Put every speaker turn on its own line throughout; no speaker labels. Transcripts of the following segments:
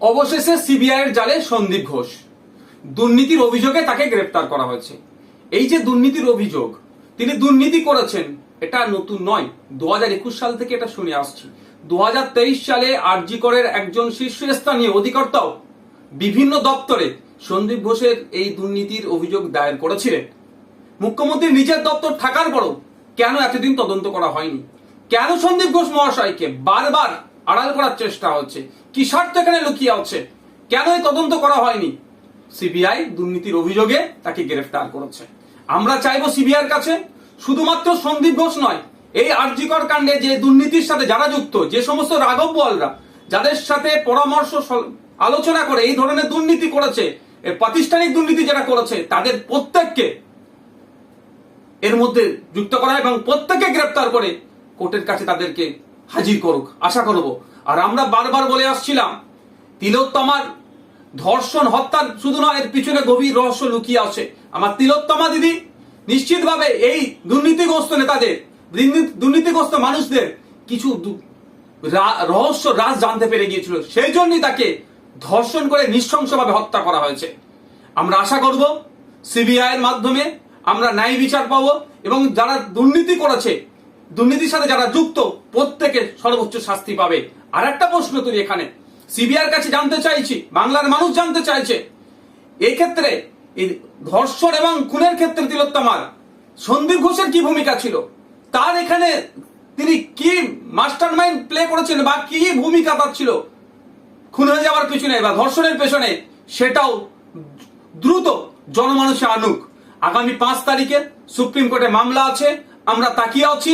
অবশেষে সিবিআই এর জালে সন্দীপ ঘোষ দুর্নীতির অভিযোগে তাকে গ্রেফতার করা হয়েছে। এই যে দুর্নীতির অভিযোগ, তিনি দুর্নীতি করেছেন, এটা নতুন নয়। 2021 সাল থেকে এটা শুনে আসছি। 2023 সালে আরজি করের একজন শীর্ষস্থানীয় অধিকর্তাও বিভিন্ন দপ্তরে সন্দীপ ঘোষের এই দুর্নীতির অভিযোগ দায়ের করেছিলেন। মুখ্যমন্ত্রীর নিজের দপ্তর থাকার পরও কেন এতদিন তদন্ত করা হয়নি? কেন সন্দীপ ঘোষ মহাশয়কে বারবার আড়াল করার চেষ্টা হচ্ছে? কি স্বার্থ এখানে লুকিয়ে আছে? কেন এই তদন্ত করা হয়নি? সিবিআই দুর্নীতির অভিযোগে তাকে গ্রেফতার করেছে। আমরা চাইবো সিবিআইয়ের কাছে শুধুমাত্র সন্দীপ ঘোষ নয়, এই আরজি কর কাণ্ডে যে দুর্নীতির সাথে যারা যুক্ত, যে সমস্ত রাঘব বোয়ালরা যাদের সাথে পরামর্শ আলোচনা করে এই ধরনের দুর্নীতি করেছে, প্রাতিষ্ঠানিক দুর্নীতি যারা করেছে, তাদের প্রত্যেককে এর মধ্যে যুক্ত করা এবং প্রত্যেককে গ্রেফতার করে কোর্টের কাছে তাদেরকে হাজির করুক, আশা করব। আর আমরা বারবার বলে আসছিলাম, তিলোত্তমার ধর্ষণ হত্যার শুধু নয়, এর পিছনে গভীর রহস্য লুকিয়ে আছে। আমার তিলোত্তমা দিদি নিশ্চিতভাবে এই দুর্নীতিগ্রস্ত নেতাদের, দুর্নীতিগ্রস্ত মানুষদের কিছু রহস্য রাজ জানতে পেরে গিয়েছিল, সেই জন্যই তাকে ধর্ষণ করে নৃশংসভাবে হত্যা করা হয়েছে। আমরা আশা করব সিবিআই এর মাধ্যমে আমরা ন্যায় বিচার পাবো এবং যারা দুর্নীতি করেছে, দুর্নীতির সাথে যারা যুক্ত, প্রত্যেকে সর্বোচ্চ শাস্তি পাবে। আর একটা প্রশ্ন তুলি এখানে সিবিআই এর কাছে জানতে চাইছি, বাংলার মানুষ জানতে চাইছে, এই ক্ষেত্রে এই ধর্ষণ এবং খুনের ক্ষেত্রে তিলোত্তমার সন্দীপ ঘোষের কি ভূমিকা ছিল? তার এখানে তিনি কি মাস্টার মাইন্ড প্লে করেছেন বা কি ভূমিকা তার ছিল খুন হয়ে যাওয়ার পেছনে বা ধর্ষণের পেছনে? সেটাও দ্রুত জনমানুষে আনুক। আগামী 5 তারিখে সুপ্রিম কোর্টে মামলা আছে, আমরা তাকিয়ে আছি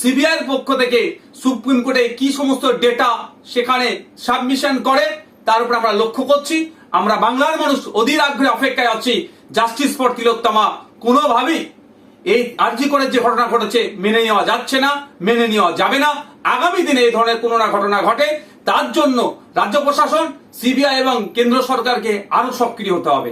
সিবিআই এর পক্ষ থেকে সুপ্রিম কোর্টে কি সমস্ত ডেটা সেখানে সাবমিশন করে, তার উপর আমরা লক্ষ্য করছি। আমরা বাংলার মানুষ অধীর আগ্রহে অপেক্ষায় আছি। জাস্টিস ফর তিলোত্তমা কোনোভাবেই এই আরজি করের যে ঘটনা ঘটেছে মেনে নেওয়া যাচ্ছে না, মেনে নেওয়া যাবে না। আগামী দিনে এই ধরনের কোনো না ঘটনা ঘটে, তার জন্য রাজ্য প্রশাসন, সিবিআই এবং কেন্দ্র সরকারকে আরো সক্রিয় হতে হবে।